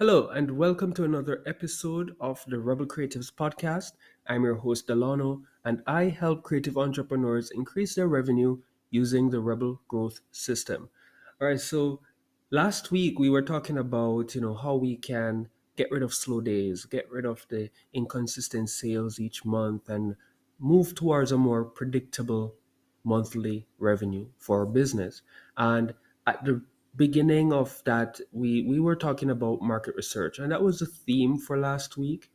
Hello, and welcome to another episode of the Rebel Creatives Podcast. I'm your host, Delano, and I help creative entrepreneurs increase their revenue using the Rebel Growth System. All right, so last week we were talking about, how we can get rid of slow days, get rid of the inconsistent sales each month, and move towards a more predictable monthly revenue for our business. And at the beginning of that, we were talking about market research, and that was the theme for last week.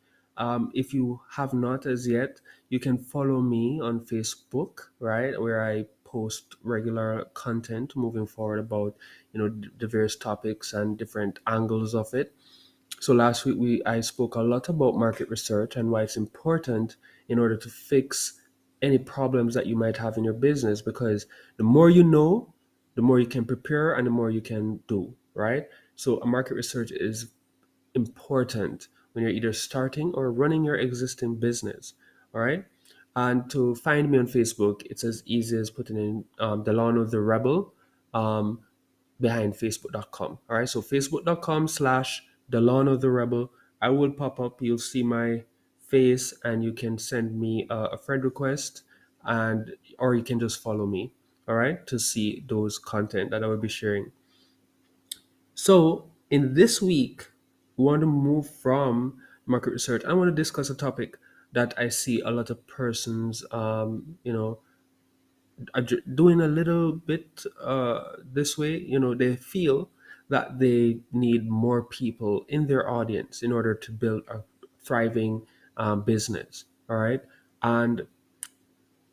If you have not as yet, you can follow me on Facebook, right, where I post regular content moving forward about the various topics and different angles of it. So last week I spoke a lot about market research and why it's important in order to fix any problems that you might have in your business, because the more you know, the more you can prepare and the more you can do, right? So a market research is important when you're either starting or running your existing business, all right? And to find me on Facebook, it's as easy as putting in Delano the Rebel. Um, Behind facebook.com. All right, so facebook.com/ Delano the Rebel. I will pop up. You'll see my face, and you can send me a friend request, and or you can just follow me. All right, to see those content that I will be sharing. So in this week, we want to move from market research. I want to discuss a topic that I see a lot of persons, doing a little bit this way. They feel that they need more people in their audience in order to build a thriving business. All right, and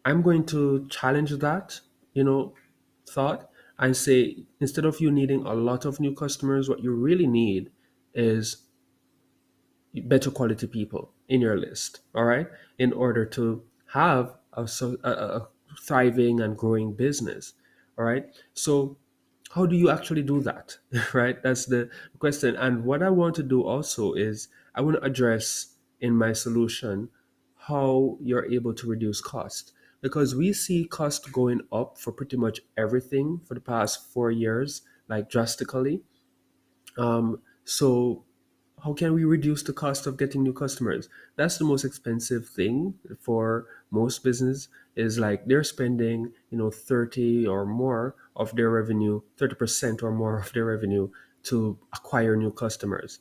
I'm going to challenge that, thought, and say, instead of you needing a lot of new customers, what you really need is better quality people in your list, all right, in order to have a thriving and growing business. All right, so how do you actually do that? Right, that's the question. And what I want to do also is I want to address in my solution how you're able to reduce cost, because we see cost going up for pretty much everything for the past 4 years, like drastically. So how can we reduce the cost of getting new customers? That's the most expensive thing for most business, is like they're spending 30 or more of their revenue, 30% or more of their revenue to acquire new customers.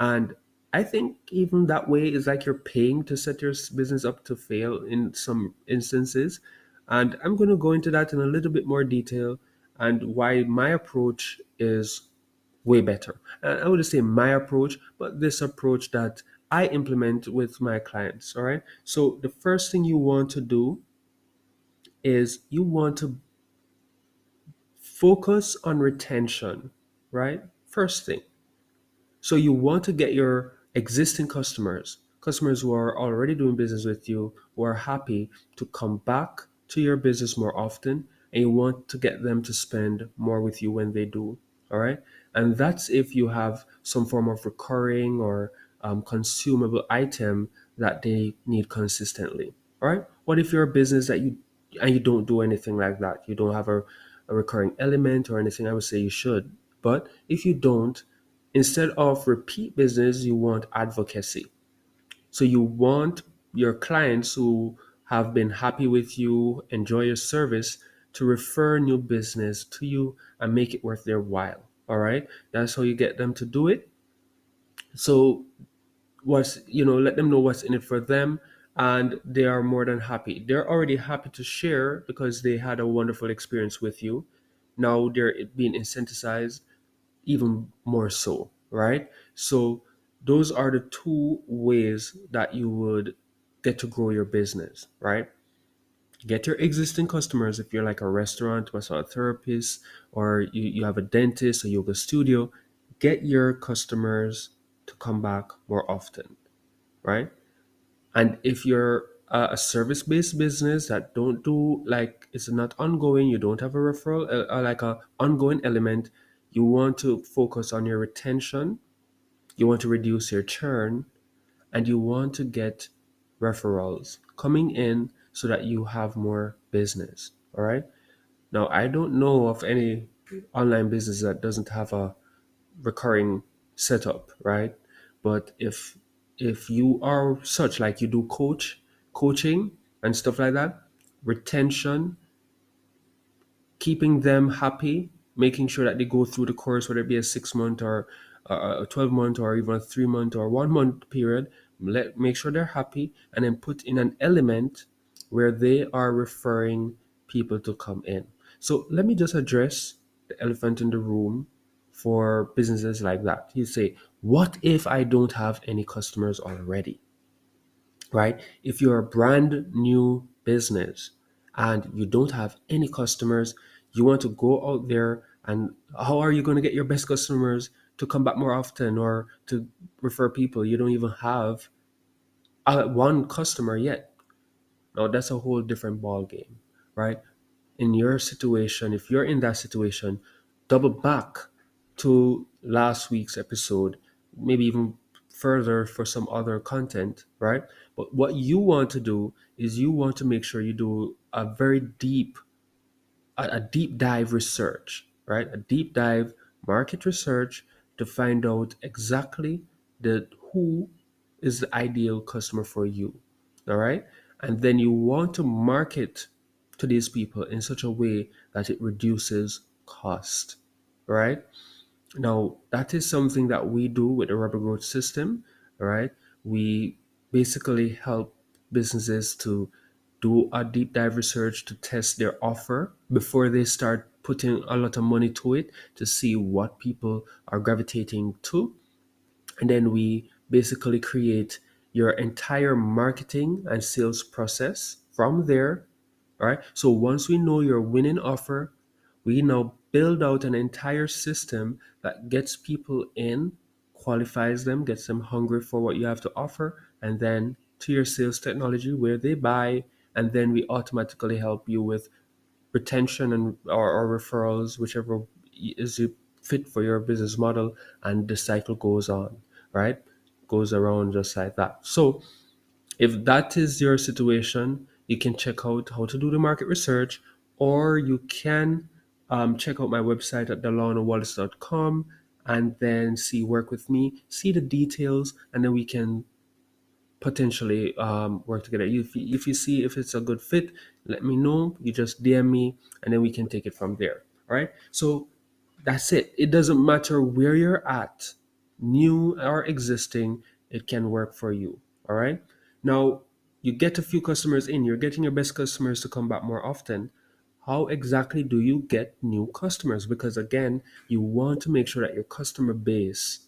And I think even that way is like you're paying to set your business up to fail in some instances. And I'm going to go into that in a little bit more detail, and why my approach is way better. I wouldn't say my approach, but this approach that I implement with my clients. All right. So the first thing you want to do is you want to focus on retention, right? First thing. So you want to get your existing customers who are already doing business with you, who are happy, to come back to your business more often, and you want to get them to spend more with you when they do. All right. And that's if you have some form of recurring or consumable item that they need consistently. All right. What if you're a business that you don't do anything like that? You don't have a recurring element or anything. I would say you should. But if you don't, instead of repeat business, you want advocacy. So you want your clients who have been happy with you, enjoy your service, to refer new business to you and make it worth their while. All right. That's how you get them to do it. So let them know what's in it for them, and they are more than happy. They're already happy to share because they had a wonderful experience with you. Now they're being incentivized even more so, right? So those are the two ways that you would get to grow your business, right? Get your existing customers. If you're like a restaurant, massage therapist, or you have a dentist, a yoga studio, get your customers to come back more often, right? And if you're a service-based business that don't do, like, it's not ongoing, you don't have a referral, like a ongoing element, you want to focus on your retention, you want to reduce your churn, and you want to get referrals coming in so that you have more business. All right. Now, I don't know of any online business that doesn't have a recurring setup, right? But if you are such like you do coaching and stuff like that, retention, keeping them happy, making sure that they go through the course, whether it be a 6 month or a 12 month or even a 3 month or 1 month period, make sure they're happy, and then put in an element where they are referring people to come in. So let me just address the elephant in the room for businesses like that. You say, what if I don't have any customers already? Right? If you're a brand new business and you don't have any customers, you want to go out there, and how are you going to get your best customers to come back more often or to refer people? You don't even have one customer yet. Now that's a whole different ball game, right? In your situation, if you're in that situation, double back to last week's episode, maybe even further for some other content, right? But what you want to do is you want to make sure you do a deep dive research, right? A deep dive market research to find out exactly the who is the ideal customer for you. All right. And then you want to market to these people in such a way that it reduces cost. Right. Now, that is something that we do with the rubber growth system, right? We basically help businesses to do a deep dive research to test their offer before they start putting a lot of money to it to see what people are gravitating to. And then we basically create your entire marketing and sales process from there. All right. So once we know your winning offer, we now build out an entire system that gets people in, qualifies them, gets them hungry for what you have to offer, and then to your sales technology where they buy, and then we automatically help you with retention and or referrals, whichever is fit for your business model, and the cycle goes on, right? Goes around just like that. So if that is your situation, you can check out how to do the market research, or you can check out my website at delanowallace.com and then see work with me, see the details, and then we can potentially work together. If you see if it's a good fit, let me know. You just DM me, and then we can take it from there. All right. So that's it. It doesn't matter where you're at, new or existing, it can work for you. All right. Now, you get a few customers in, you're getting your best customers to come back more often. How exactly do you get new customers? Because again, you want to make sure that your customer base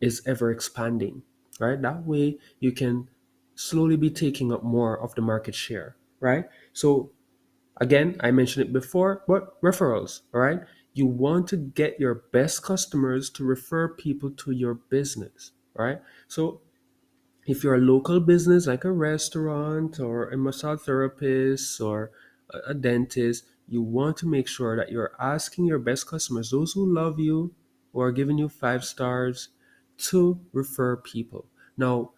is ever expanding, right? That way you can slowly be taking up more of the market share, right? So again, I mentioned it before, but referrals, all right? You want to get your best customers to refer people to your business, right? So if you're a local business like a restaurant or a massage therapist or a dentist, you want to make sure that you're asking your best customers, those who love you, who are giving you 5 stars, to refer people. Now,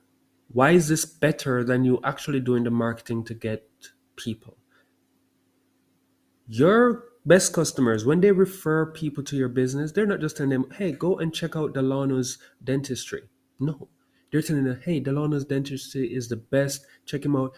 why is this better than you actually doing the marketing to get people? Your best customers, when they refer people to your business, they're not just telling them, hey, go and check out Delano's dentistry. No. They're telling them, hey, Delano's dentistry is the best. Check him out.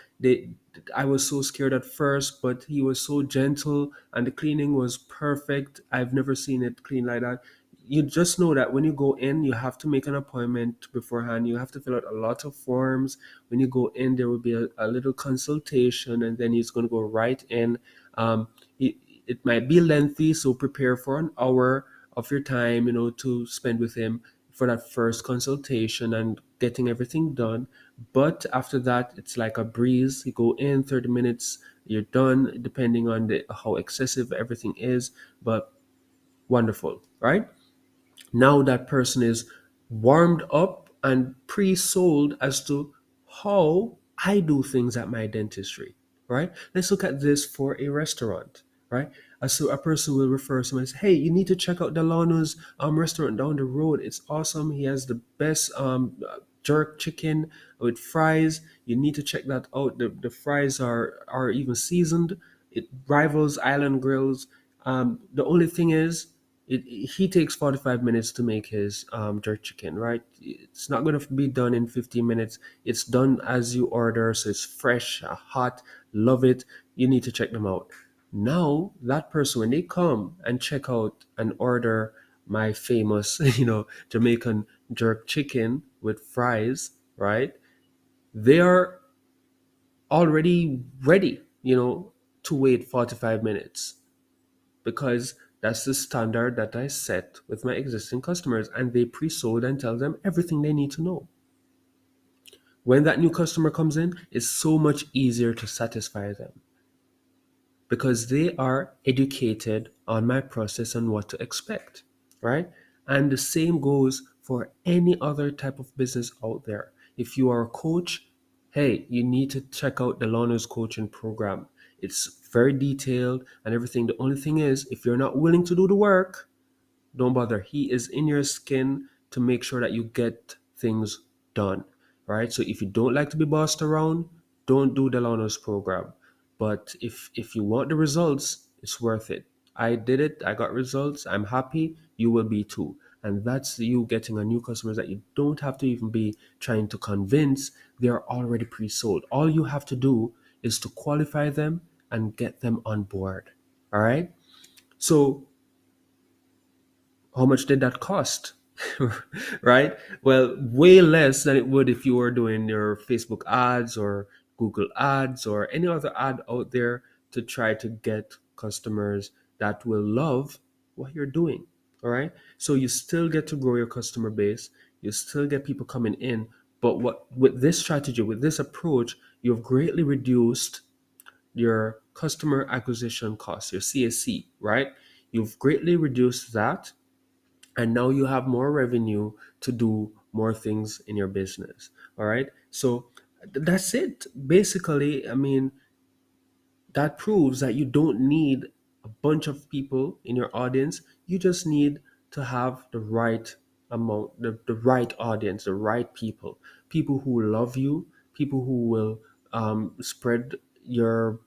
I was so scared at first, but he was so gentle and the cleaning was perfect. I've never seen it clean like that. You just know that when you go in, you have to make an appointment beforehand. You have to fill out a lot of forms. When you go in, there will be a little consultation, and then he's going to go right in. Um, it, it might be lengthy, so prepare for an hour of your time, to spend with him for that first consultation and getting everything done. But after that, it's like a breeze. You go in 30 minutes, you're done, depending on how excessive everything is. But wonderful, right? Now that person is warmed up and pre-sold as to how I do things at my dentistry, right? Let's look at this for a restaurant, right? So a person will refer someone and say, hey, you need to check out Delano's restaurant down the road. It's awesome. He has the best jerk chicken with fries. You need to check that out. The fries are even seasoned. It rivals Island Grills. The only thing is, he takes 45 minutes to make his jerk chicken, right? It's not going to be done in 15 minutes. It's done as you order, so it's fresh, hot. Love it. You need to check them out. Now that person, when they come and check out and order my famous Jamaican jerk chicken with fries, right, they are already ready, to wait 45 minutes, because that's the standard that I set with my existing customers, and they pre-sold and tell them everything they need to know. When that new customer comes in, it's so much easier to satisfy them because they are educated on my process and what to expect, right? And the same goes for any other type of business out there. If you are a coach, hey, you need to check out the Learners Coaching Program. It's very detailed and everything. The only thing is, if you're not willing to do the work, don't bother. He is in your skin to make sure that you get things done. Right? So if you don't like to be bossed around, don't do the Lanos program. But if you want the results, it's worth it. I did it, I got results, I'm happy, you will be too. And that's you getting a new customers that you don't have to even be trying to convince. They're already pre-sold. All you have to do is to qualify them and get them on board. All right? So how much did that cost? Right? Well, way less than it would if you were doing your Facebook ads or Google ads or any other ad out there to try to get customers that will love what you're doing. All right. So you still get to grow your customer base, you still get people coming in. But what with this strategy, with this approach, you've greatly reduced your customer acquisition cost, your CAC, right? You've greatly reduced that, and now you have more revenue to do more things in your business. All right, so that's it basically. I mean, that proves that you don't need a bunch of people in your audience. You just need to have the right amount, the right audience, the right people who love you, people who will spread your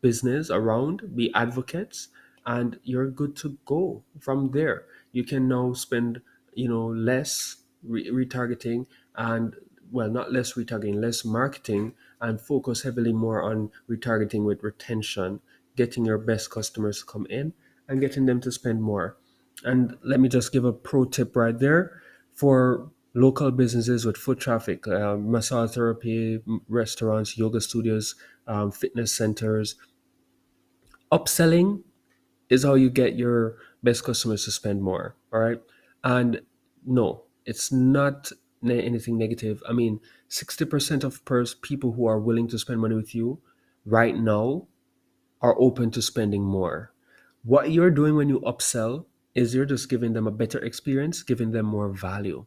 business around, be advocates, and you're good to go from there. You can now spend, less retargeting and, well, not less retargeting, less marketing, and focus heavily more on retargeting with retention, getting your best customers to come in and getting them to spend more. And let me just give a pro tip right there for local businesses with foot traffic, massage therapy, restaurants, yoga studios, fitness centers. Upselling is how you get your best customers to spend more. All right. And no, it's not anything negative. I mean, 60% of people who are willing to spend money with you right now are open to spending more. What you're doing when you upsell is you're just giving them a better experience, giving them more value,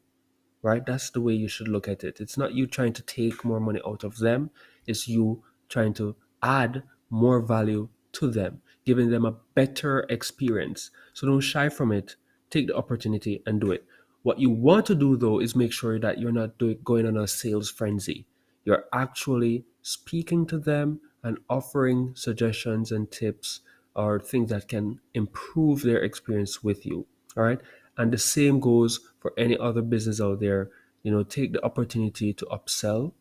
right? That's the way you should look at it. It's not you trying to take more money out of them, it's you trying to add more value to them, giving them a better experience. So don't shy from it. Take the opportunity and do it. What you want to do though is make sure that you're not going on a sales frenzy. You're actually speaking to them and offering suggestions and tips or things that can improve their experience with you. All right. And the same goes for any other business out there. Take the opportunity to upsell,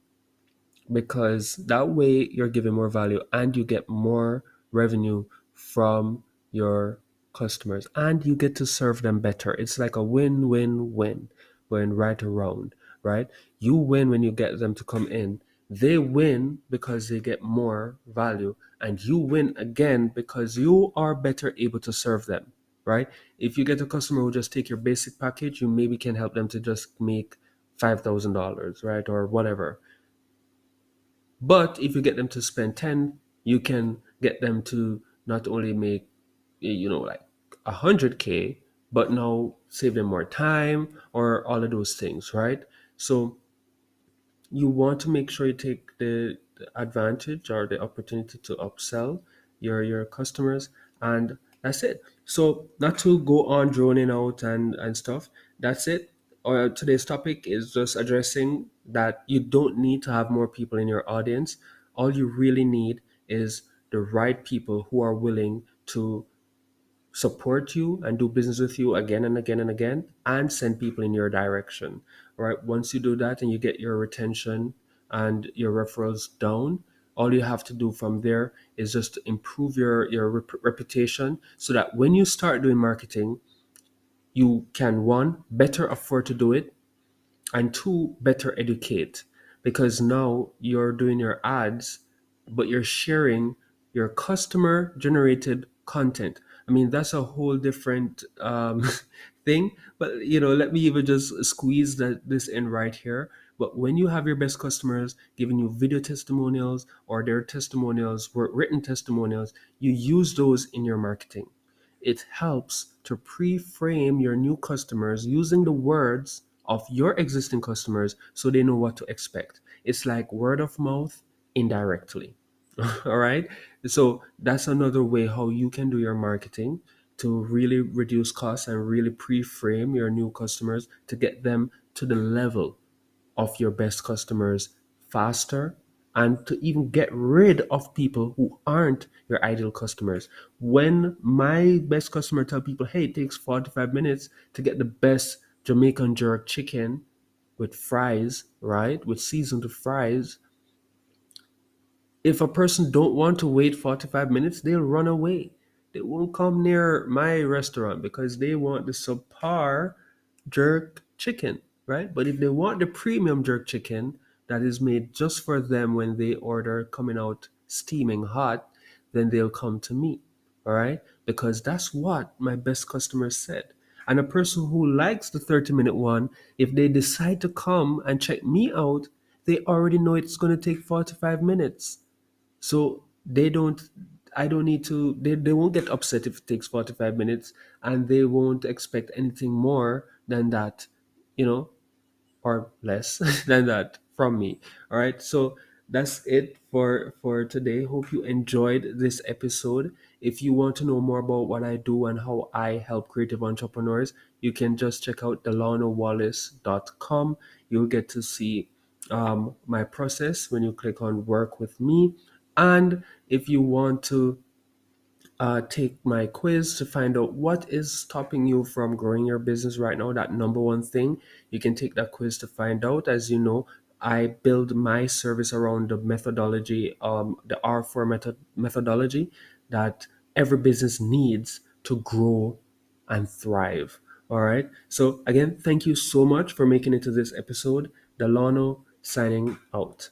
because that way you're giving more value and you get more revenue from your customers and you get to serve them better. It's like a win-win-win going right around, right? You win when you get them to come in. They win because they get more value, and you win again because you are better able to serve them, right? If you get a customer who just take your basic package, you maybe can help them to just make $5,000, right? Or whatever. But if you get them to spend 10, you can get them to not only make, like 100K, but now save them more time or all of those things, right? So you want to make sure you take the advantage or the opportunity to upsell your customers, and that's it. So not to go on droning out and stuff, that's it. Today's topic is just addressing that you don't need to have more people in your audience. All you really need is the right people who are willing to support you and do business with you again and again and again, and send people in your direction. All right. Once you do that and you get your retention and your referrals down, all you have to do from there is just to improve your reputation, so that when you start doing marketing, you can, one, better afford to do it, and two, better educate, because now you're doing your ads, but you're sharing your customer generated content. I mean, that's a whole different thing. But let me even just squeeze this in right here. But when you have your best customers giving you video testimonials, or their testimonials were written testimonials, you use those in your marketing. It helps to pre-frame your new customers using the words of your existing customers, so they know what to expect. It's like word of mouth indirectly. All right. So that's another way how you can do your marketing to really reduce costs and really pre-frame your new customers to get them to the level of your best customers faster, and to even get rid of people who aren't your ideal customers. When my best customer tell people, hey, it takes 45 minutes to get the best Jamaican jerk chicken with fries, right? With seasoned fries. If a person don't want to wait 45 minutes, they'll run away. They won't come near my restaurant because they want the subpar jerk chicken, right? But if they want the premium jerk chicken that is made just for them when they order, coming out steaming hot, then they'll come to me, all right? Because that's what my best customers said. And a person who likes the 30-minute one, if they decide to come and check me out, they already know it's going to take 45 minutes. So they don't, I don't need to, they won't get upset if it takes 45 minutes, and they won't expect anything more than that, you know, or less than that from me. All right. So that's it for today. Hope you enjoyed this episode. If you want to know more about what I do and how I help creative entrepreneurs, you can just check out delanowallace.com. You'll get to see my process when you click on work with me. And if you want to take my quiz to find out what is stopping you from growing your business right now, that number one thing, you can take that quiz to find out. As you know, I build my service around the methodology, the R4 methodology that every business needs to grow and thrive. All right. So again, thank you so much for making it to this episode. Delano signing out.